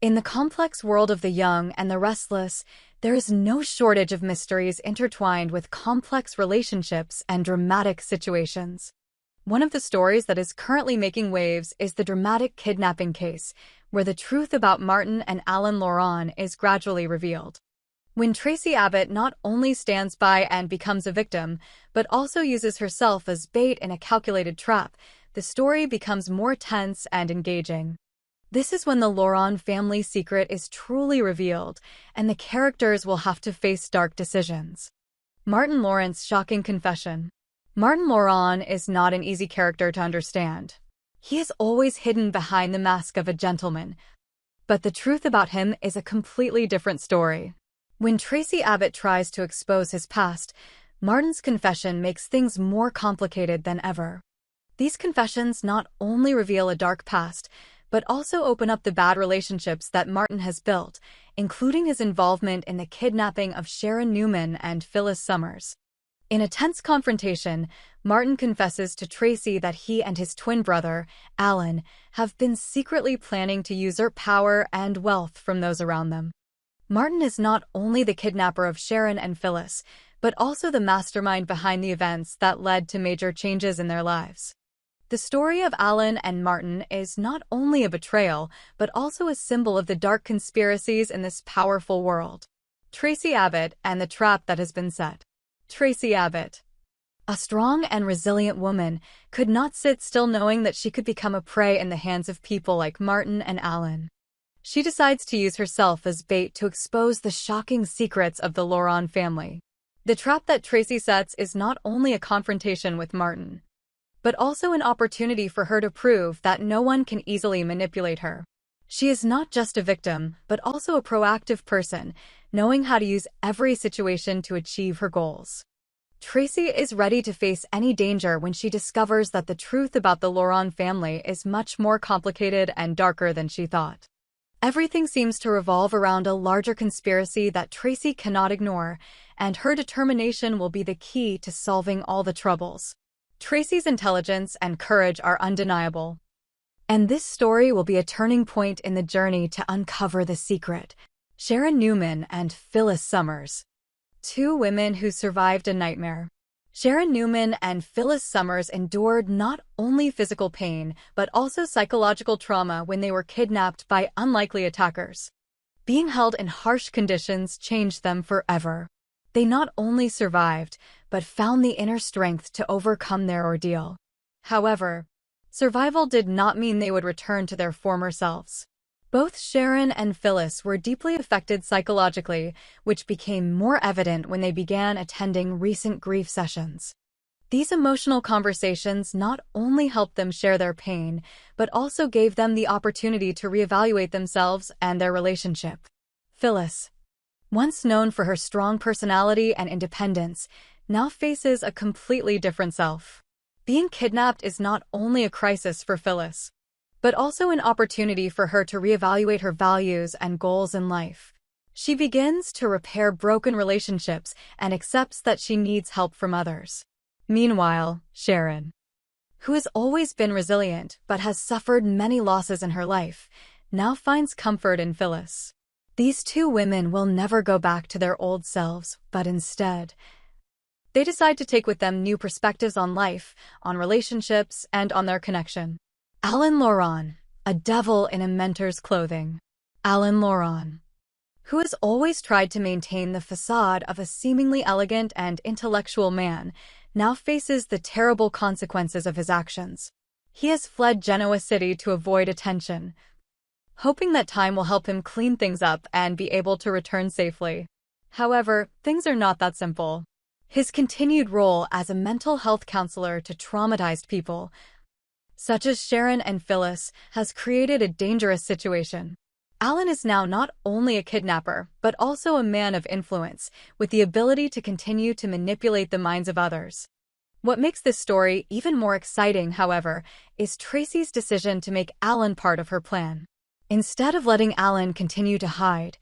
In the complex world of the young and the restless, there is no shortage of mysteries intertwined with complex relationships and dramatic situations. One of the stories that is currently making waves is the dramatic kidnapping case, where the truth about Martin and Alan Laurent is gradually revealed. When Tracy Abbott not only stands by and becomes a victim, but also uses herself as bait in a calculated trap, the story becomes more tense and engaging. This is when the Laurent family secret is truly revealed, and the characters will have to face dark decisions. Martin Laurent's shocking confession. Martin Laurent is not an easy character to understand. He is always hidden behind the mask of a gentleman, but the truth about him is a completely different story. When Tracy Abbott tries to expose his past, Martin's confession makes things more complicated than ever. These confessions not only reveal a dark past, but also open up the bad relationships that Martin has built, including his involvement in the kidnapping of Sharon Newman and Phyllis Summers. In a tense confrontation, Martin confesses to Tracy that he and his twin brother, Alan, have been secretly planning to usurp power and wealth from those around them. Martin is not only the kidnapper of Sharon and Phyllis, but also the mastermind behind the events that led to major changes in their lives. The story of Alan and Martin is not only a betrayal, but also a symbol of the dark conspiracies in this powerful world. Tracy Abbott and the trap that has been set. Tracy Abbott, a strong and resilient woman, could not sit still knowing that she could become a prey in the hands of people like Martin and Alan. She decides to use herself as bait to expose the shocking secrets of the Laurent family. The trap that Tracy sets is not only a confrontation with Martin, but also an opportunity for her to prove that no one can easily manipulate her. She is not just a victim, but also a proactive person, knowing how to use every situation to achieve her goals. Tracy is ready to face any danger when she discovers that the truth about the Laurent family is much more complicated and darker than she thought. Everything seems to revolve around a larger conspiracy that Tracy cannot ignore, and her determination will be the key to solving all the troubles. Tracy's intelligence and courage are undeniable, and this story will be a turning point in the journey to uncover the secret. Sharon Newman and Phyllis Summers. Two women who survived a nightmare. Sharon Newman and Phyllis Summers endured not only physical pain, but also psychological trauma when they were kidnapped by unlikely attackers. Being held in harsh conditions changed them forever. They not only survived, but found the inner strength to overcome their ordeal. However, survival did not mean they would return to their former selves. Both Sharon and Phyllis were deeply affected psychologically, which became more evident when they began attending recent grief sessions. These emotional conversations not only helped them share their pain, but also gave them the opportunity to reevaluate themselves and their relationship. Phyllis, once known for her strong personality and independence, now faces a completely different self. Being kidnapped is not only a crisis for Phyllis, but also an opportunity for her to reevaluate her values and goals in life. She begins to repair broken relationships and accepts that she needs help from others. Meanwhile, Sharon, who has always been resilient but has suffered many losses in her life, now finds comfort in Phyllis. These two women will never go back to their old selves, but instead, they decide to take with them new perspectives on life, on relationships, and on their connection. Alan Laurent, a devil in a mentor's clothing. Alan Laurent, who has always tried to maintain the facade of a seemingly elegant and intellectual man, now faces the terrible consequences of his actions. He has fled Genoa City to avoid attention, hoping that time will help him clean things up and be able to return safely. However, things are not that simple. His continued role as a mental health counselor to traumatized people, such as Sharon and Phyllis, has created a dangerous situation. Alan is now not only a kidnapper, but also a man of influence, with the ability to continue to manipulate the minds of others. What makes this story even more exciting, however, is Tracy's decision to make Alan part of her plan. Instead of letting Alan continue to hide,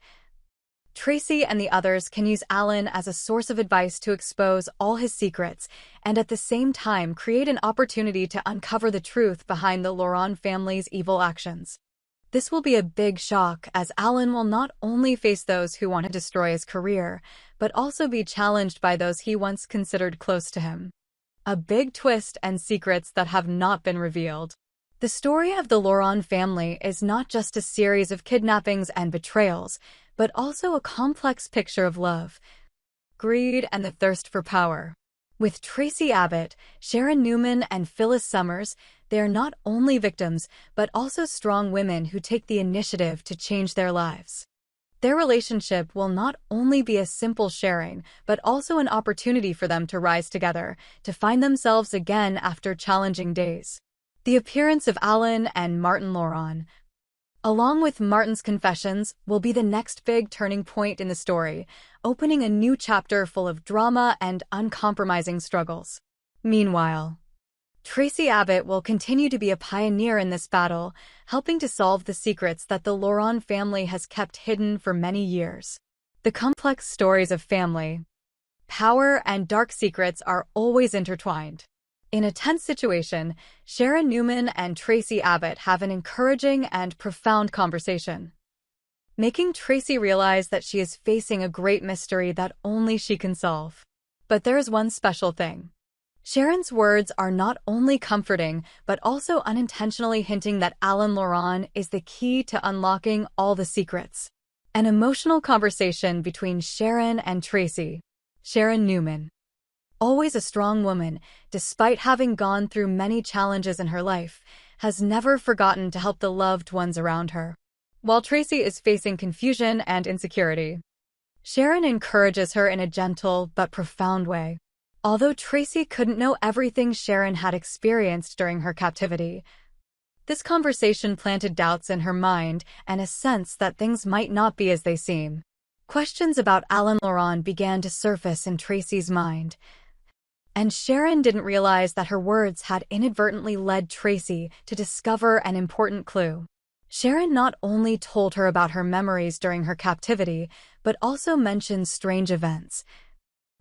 Tracy and the others can use Alan as a source of advice to expose all his secrets and at the same time create an opportunity to uncover the truth behind the Laurent family's evil actions. This will be a big shock, as Alan will not only face those who want to destroy his career, but also be challenged by those he once considered close to him. A big twist and secrets that have not been revealed. The story of the Laurent family is not just a series of kidnappings and betrayals, but also a complex picture of love, greed, and the thirst for power. With Tracy Abbott, Sharon Newman, and Phyllis Summers, they are not only victims, but also strong women who take the initiative to change their lives. Their relationship will not only be a simple sharing, but also an opportunity for them to rise together, to find themselves again after challenging days. The appearance of Alan and Martin Laurent, along with Martin's confessions, will be the next big turning point in the story, opening a new chapter full of drama and uncompromising struggles. Meanwhile, Tracy Abbott will continue to be a pioneer in this battle, helping to solve the secrets that the Laurent family has kept hidden for many years. The complex stories of family, power, and dark secrets are always intertwined. In a tense situation, Sharon Newman and Tracy Abbott have an encouraging and profound conversation, making Tracy realize that she is facing a great mystery that only she can solve. But there is one special thing. Sharon's words are not only comforting, but also unintentionally hinting that Alan Laurent is the key to unlocking all the secrets. An emotional conversation between Sharon and Tracy. Sharon Newman, always a strong woman, despite having gone through many challenges in her life, has never forgotten to help the loved ones around her. While Tracy is facing confusion and insecurity, Sharon encourages her in a gentle but profound way. Although Tracy couldn't know everything Sharon had experienced during her captivity, this conversation planted doubts in her mind and a sense that things might not be as they seem. Questions about Alan Laurent began to surface in Tracy's mind, and Sharon didn't realize that her words had inadvertently led Tracy to discover an important clue. Sharon not only told her about her memories during her captivity, but also mentioned strange events,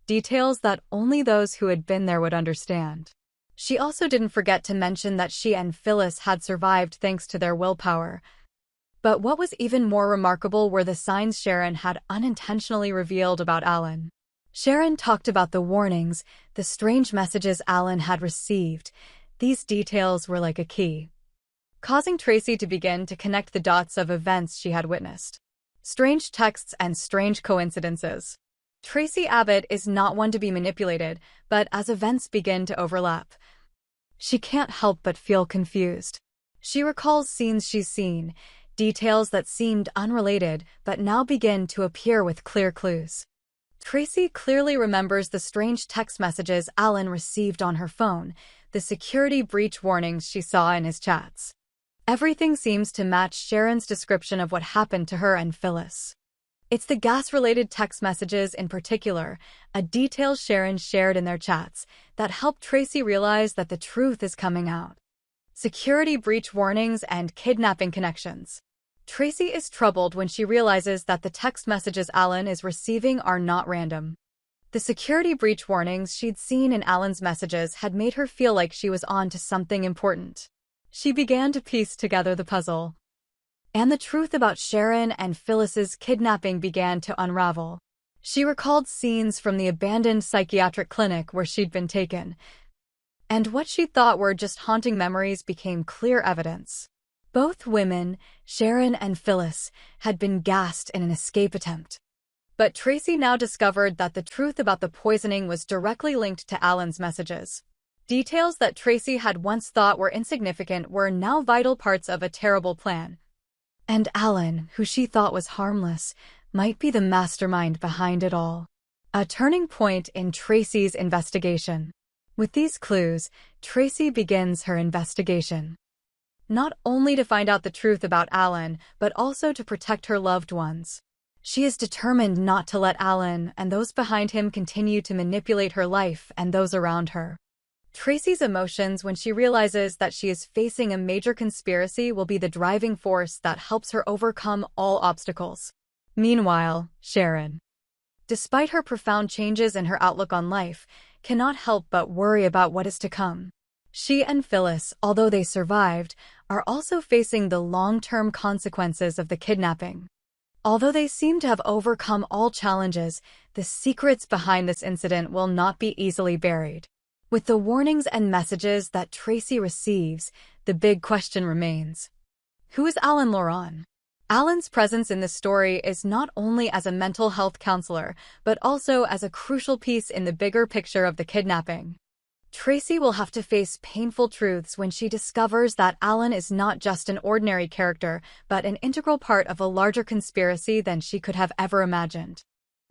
details that only those who had been there would understand. She also didn't forget to mention that she and Phyllis had survived thanks to their willpower. But what was even more remarkable were the signs Sharon had unintentionally revealed about Alan. Sharon talked about the warnings, the strange messages Alan had received. These details were like a key, causing Tracy to begin to connect the dots of events she had witnessed. Strange texts and strange coincidences. Tracy Abbott is not one to be manipulated, but as events begin to overlap, she can't help but feel confused. She recalls scenes she's seen, details that seemed unrelated but now begin to appear with clear clues. Tracy clearly remembers the strange text messages Alan received on her phone, the security breach warnings she saw in his chats. Everything seems to match Sharon's description of what happened to her and Phyllis. It's the gas-related text messages in particular, a detail Sharon shared in their chats, that helped Tracy realize that the truth is coming out. Security breach warnings and kidnapping connections. Tracy is troubled when she realizes that the text messages Alan is receiving are not random. The security breach warnings she'd seen in Alan's messages had made her feel like she was on to something important. She began to piece together the puzzle, and the truth about Sharon and Phyllis's kidnapping began to unravel. She recalled scenes from the abandoned psychiatric clinic where she'd been taken, and what she thought were just haunting memories became clear evidence. Both women, Sharon and Phyllis, had been gassed in an escape attempt. But Tracy now discovered that the truth about the poisoning was directly linked to Alan's messages. Details that Tracy had once thought were insignificant were now vital parts of a terrible plan. And Alan, who she thought was harmless, might be the mastermind behind it all. A turning point in Tracy's investigation. With these clues, Tracy begins her investigation, not only to find out the truth about Alan, but also to protect her loved ones. She is determined not to let Alan and those behind him continue to manipulate her life and those around her. Tracy's emotions when she realizes that she is facing a major conspiracy will be the driving force that helps her overcome all obstacles. Meanwhile, Sharon, despite her profound changes in her outlook on life, cannot help but worry about what is to come. She and Phyllis, although they survived, are also facing the long-term consequences of the kidnapping. Although they seem to have overcome all challenges, the secrets behind this incident will not be easily buried. With the warnings and messages that Tracy receives, the big question remains. Who is Alan Laurent? Alan's presence in this story is not only as a mental health counselor, but also as a crucial piece in the bigger picture of the kidnapping. Tracy will have to face painful truths when she discovers that Alan is not just an ordinary character, but an integral part of a larger conspiracy than she could have ever imagined.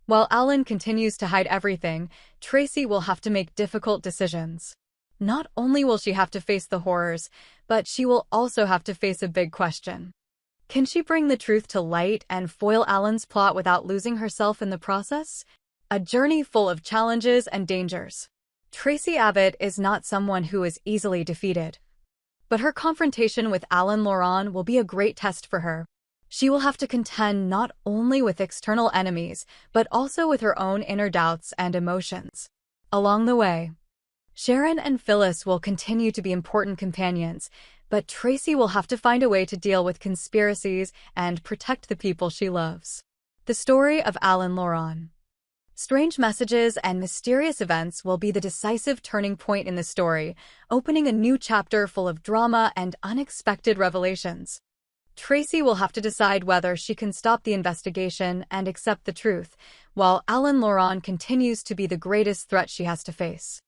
While Alan continues to hide everything, Tracy will have to make difficult decisions. Not only will she have to face the horrors, but she will also have to face a big question. Can she bring the truth to light and foil Alan's plot without losing herself in the process? A journey full of challenges and dangers. Tracy Abbott is not someone who is easily defeated. But her confrontation with Alan Laurent will be a great test for her. She will have to contend not only with external enemies, but also with her own inner doubts and emotions. Along the way, Sharon and Phyllis will continue to be important companions, but Tracy will have to find a way to deal with conspiracies and protect the people she loves. The story of Alan Laurent. Strange messages and mysterious events will be the decisive turning point in the story, opening a new chapter full of drama and unexpected revelations. Tracy will have to decide whether she can stop the investigation and accept the truth, while Alan Laurent continues to be the greatest threat she has to face.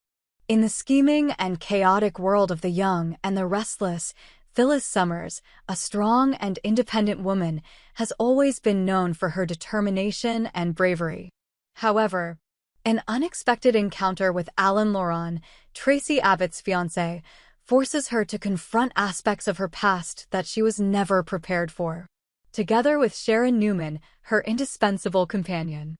In the scheming and chaotic world of the young and the restless, Phyllis Summers, a strong and independent woman, has always been known for her determination and bravery. However, an unexpected encounter with Alan Laurent, Tracy Abbott's fiancé, forces her to confront aspects of her past that she was never prepared for. Together with Sharon Newman, her indispensable companion,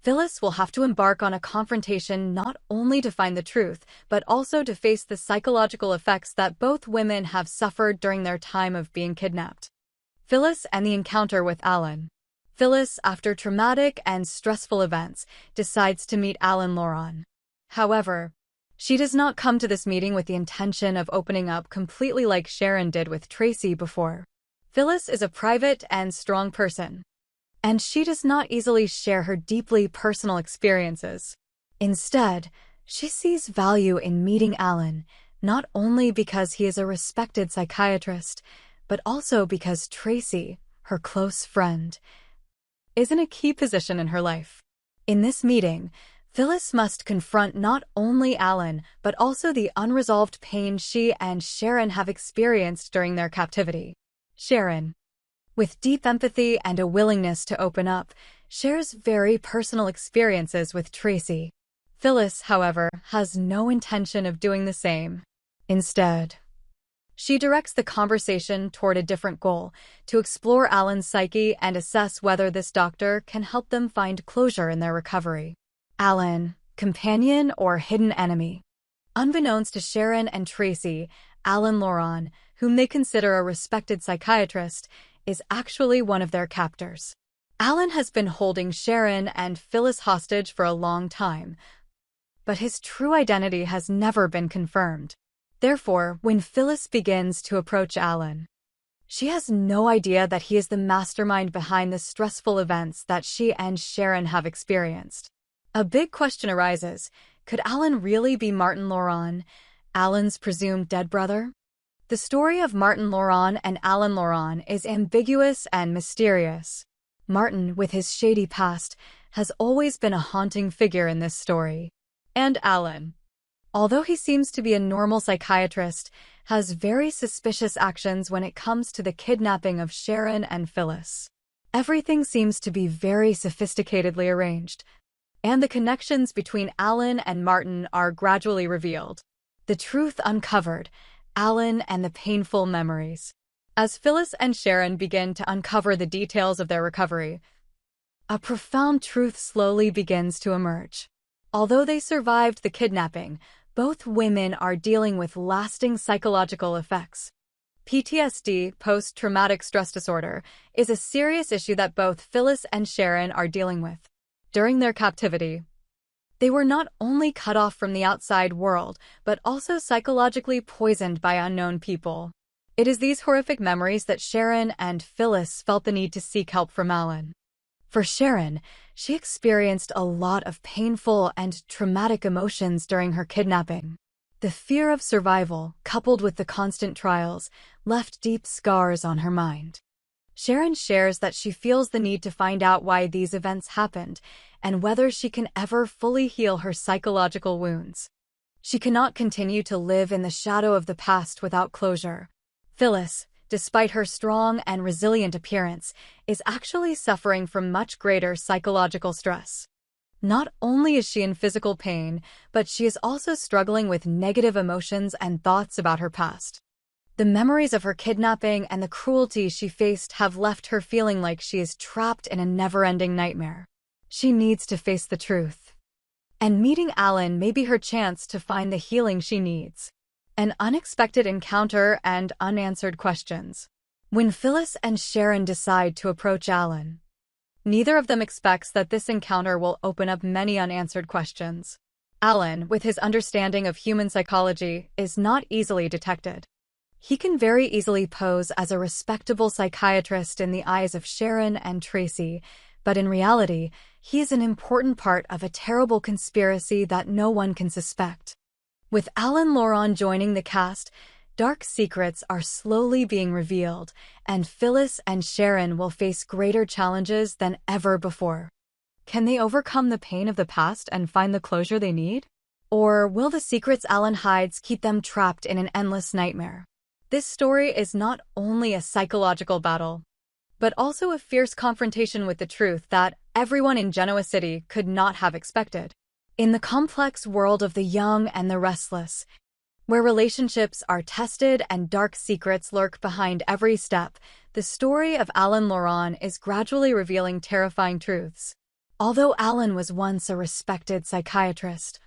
Phyllis will have to embark on a confrontation not only to find the truth, but also to face the psychological effects that both women have suffered during their time of being kidnapped. Phyllis and the encounter with Alan. Phyllis, after traumatic and stressful events, decides to meet Alan Laurent. However, she does not come to this meeting with the intention of opening up completely like Sharon did with Tracy before. Phyllis is a private and strong person, and she does not easily share her deeply personal experiences. Instead, she sees value in meeting Alan, not only because he is a respected psychiatrist, but also because Tracy, her close friend, is in a key position in her life. In this meeting, Phyllis must confront not only Alan, but also the unresolved pain she and Sharon have experienced during their captivity. Sharon, with deep empathy and a willingness to open up, shares very personal experiences with Tracy. Phyllis, however, has no intention of doing the same. Instead, she directs the conversation toward a different goal, to explore Alan's psyche and assess whether this doctor can help them find closure in their recovery. Alan, companion or hidden enemy? Unbeknownst to Sharon and Tracy, Alan Laurent, whom they consider a respected psychiatrist, is actually one of their captors. Alan has been holding Sharon and Phyllis hostage for a long time, but his true identity has never been confirmed. Therefore, when Phyllis begins to approach Alan, she has no idea that he is the mastermind behind the stressful events that she and Sharon have experienced. A big question arises: could Alan really be Martin Laurent, Alan's presumed dead brother? The story of Martin Laurent and Alan Laurent is ambiguous and mysterious. Martin, with his shady past, has always been a haunting figure in this story. And Alan, although he seems to be a normal psychiatrist, has very suspicious actions when it comes to the kidnapping of Sharon and Phyllis. Everything seems to be very sophisticatedly arranged, and the connections between Alan and Martin are gradually revealed. The truth uncovered, Alan and the painful memories. As Phyllis and Sharon begin to uncover the details of their recovery, a profound truth slowly begins to emerge. Although they survived the kidnapping, both women are dealing with lasting psychological effects. PTSD, post-traumatic stress disorder, is a serious issue that both Phyllis and Sharon are dealing with. During their captivity, They were not only cut off from the outside world, but also psychologically poisoned by unknown people. It is these horrific memories that Sharon and Phyllis felt the need to seek help from Alan. For Sharon, she experienced a lot of painful and traumatic emotions during her kidnapping. The fear of survival, coupled with the constant trials, left deep scars on her mind. Sharon shares that she feels the need to find out why these events happened and whether she can ever fully heal her psychological wounds. She cannot continue to live in the shadow of the past without closure. Phyllis, despite her strong and resilient appearance, is actually suffering from much greater psychological stress. Not only is she in physical pain, but she is also struggling with negative emotions and thoughts about her past. The memories of her kidnapping and the cruelty she faced have left her feeling like she is trapped in a never-ending nightmare. She needs to face the truth. And meeting Alan may be her chance to find the healing she needs. An unexpected encounter and unanswered questions. When Phyllis and Sharon decide to approach Alan, neither of them expects that this encounter will open up many unanswered questions. Alan, with his understanding of human psychology, is not easily detected. He can very easily pose as a respectable psychiatrist in the eyes of Sharon and Tracy, but in reality, he is an important part of a terrible conspiracy that no one can suspect. With Alan Laurent joining the cast, dark secrets are slowly being revealed, and Phyllis and Sharon will face greater challenges than ever before. Can they overcome the pain of the past and find the closure they need? Or will the secrets Alan hides keep them trapped in an endless nightmare? This story is not only a psychological battle, but also a fierce confrontation with the truth that everyone in Genoa City could not have expected. In the complex world of the young and the restless, where relationships are tested and dark secrets lurk behind every step, the story of Alan Laurent is gradually revealing terrifying truths. Although Alan was once a respected psychiatrist,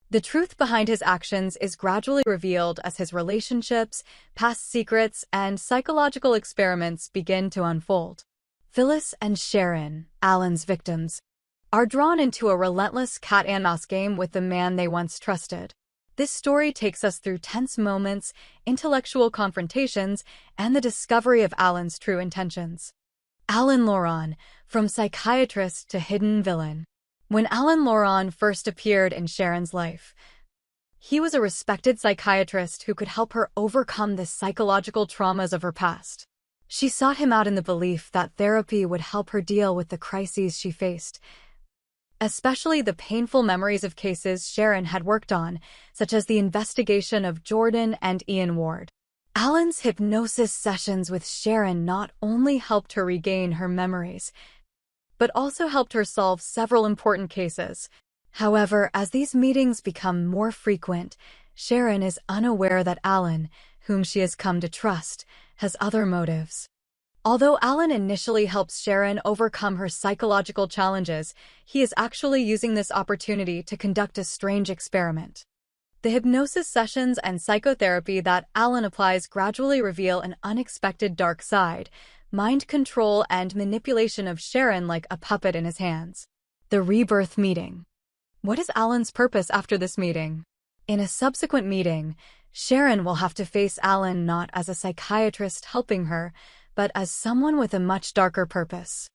the truth behind his actions is gradually revealed as his relationships, past secrets, and psychological experiments begin to unfold. Phyllis and Sharon, Alan's victims, are drawn into a relentless cat-and-mouse game with the man they once trusted. This story takes us through tense moments, intellectual confrontations, and the discovery of Alan's true intentions. Alan Laurent, from psychiatrist to hidden villain. When Alan Laurent first appeared in Sharon's life, he was a respected psychiatrist who could help her overcome the psychological traumas of her past. She sought him out in the belief that therapy would help her deal with the crises she faced, especially the painful memories of cases Sharon had worked on, such as the investigation of Jordan and Ian Ward. Alan's hypnosis sessions with Sharon not only helped her regain her memories, but also helped her solve several important cases. However, as these meetings become more frequent, Sharon is unaware that Alan, whom she has come to trust, has other motives. Although Alan initially helps Sharon overcome her psychological challenges, he is actually using this opportunity to conduct a strange experiment. The hypnosis sessions and psychotherapy that Alan applies gradually reveal an unexpected dark side, mind control and manipulation of Sharon like a puppet in his hands. The rebirth meeting. What is Alan's purpose after this meeting? In a subsequent meeting, Sharon will have to face Alan not as a psychiatrist helping her, but as someone with a much darker purpose.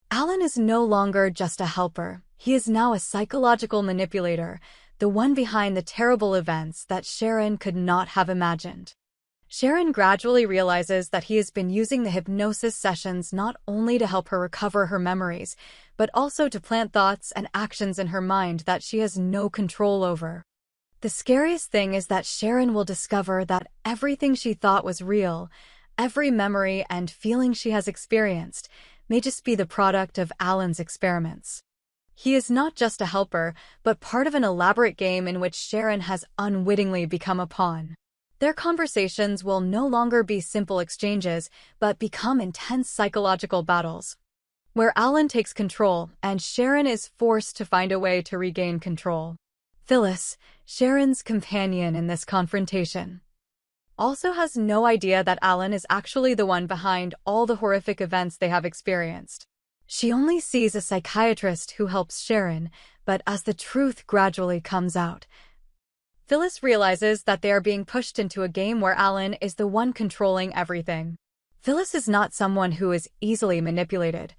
Alan is no longer just a helper. He is now a psychological manipulator, the one behind the terrible events that Sharon could not have imagined. Sharon gradually realizes that he has been using the hypnosis sessions not only to help her recover her memories, but also to plant thoughts and actions in her mind that she has no control over. The scariest thing is that Sharon will discover that everything she thought was real, every memory and feeling she has experienced, may just be the product of Alan's experiments. He is not just a helper, but part of an elaborate game in which Sharon has unwittingly become a pawn. Their conversations will no longer be simple exchanges, but become intense psychological battles, where Alan takes control and Sharon is forced to find a way to regain control. Phyllis, Sharon's companion in this confrontation, also has no idea that Alan is actually the one behind all the horrific events they have experienced. She only sees a psychiatrist who helps Sharon, but as the truth gradually comes out, Phyllis realizes that they are being pushed into a game where Alan is the one controlling everything. Phyllis is not someone who is easily manipulated,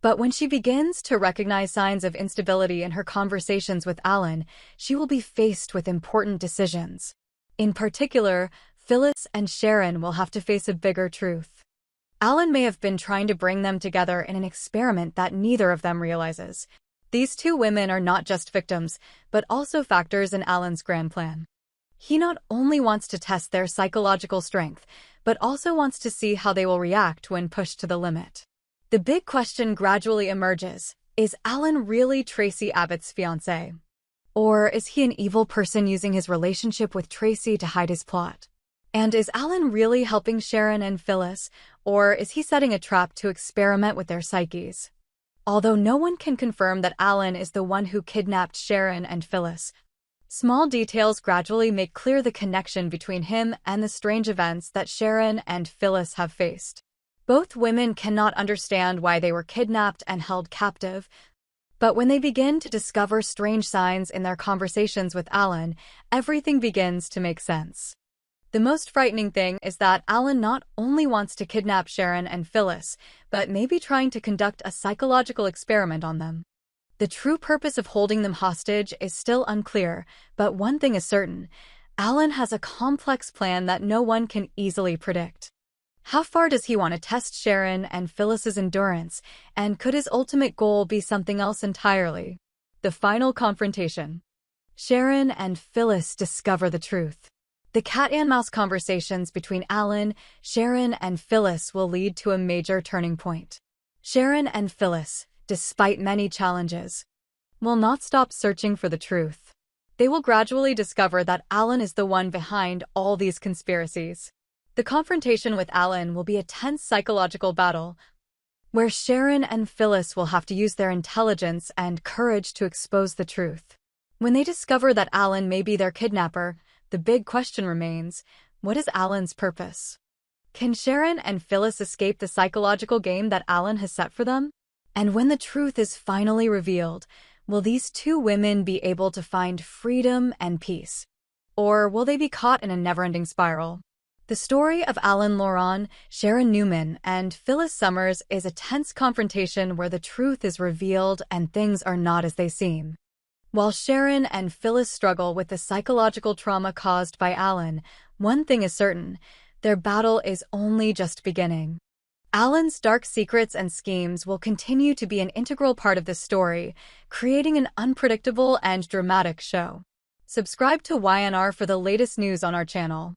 but when she begins to recognize signs of instability in her conversations with Alan, she will be faced with important decisions. In particular, Phyllis and Sharon will have to face a bigger truth. Alan may have been trying to bring them together in an experiment that neither of them realizes. These two women are not just victims, but also factors in Alan's grand plan. He not only wants to test their psychological strength, but also wants to see how they will react when pushed to the limit. The big question gradually emerges: is Alan really Tracy Abbott's fiancé? Or is he an evil person using his relationship with Tracy to hide his plot? And is Alan really helping Sharon and Phyllis, or is he setting a trap to experiment with their psyches? Although no one can confirm that Alan is the one who kidnapped Sharon and Phyllis, small details gradually make clear the connection between him and the strange events that Sharon and Phyllis have faced. Both women cannot understand why they were kidnapped and held captive, but when they begin to discover strange signs in their conversations with Alan, everything begins to make sense. The most frightening thing is that Alan not only wants to kidnap Sharon and Phyllis, but may be trying to conduct a psychological experiment on them. The true purpose of holding them hostage is still unclear, but one thing is certain: Alan has a complex plan that no one can easily predict. How far does he want to test Sharon and Phyllis's endurance, and could his ultimate goal be something else entirely? The final confrontation. Sharon and Phyllis discover the truth. The cat-and-mouse conversations between Alan, Sharon, and Phyllis will lead to a major turning point. Sharon and Phyllis, despite many challenges, will not stop searching for the truth. They will gradually discover that Alan is the one behind all these conspiracies. The confrontation with Alan will be a tense psychological battle, where Sharon and Phyllis will have to use their intelligence and courage to expose the truth. When they discover that Alan may be their kidnapper, the big question remains: what is Alan's purpose? Can Sharon and Phyllis escape the psychological game that Alan has set for them? And when the truth is finally revealed, will these two women be able to find freedom and peace? Or will they be caught in a never-ending spiral? The story of Alan Loran, Sharon Newman, and Phyllis Summers is a tense confrontation where the truth is revealed and things are not as they seem. While Sharon and Phyllis struggle with the psychological trauma caused by Alan, one thing is certain: their battle is only just beginning. Alan's dark secrets and schemes will continue to be an integral part of this story, creating an unpredictable and dramatic show. Subscribe to YNR for the latest news on our channel.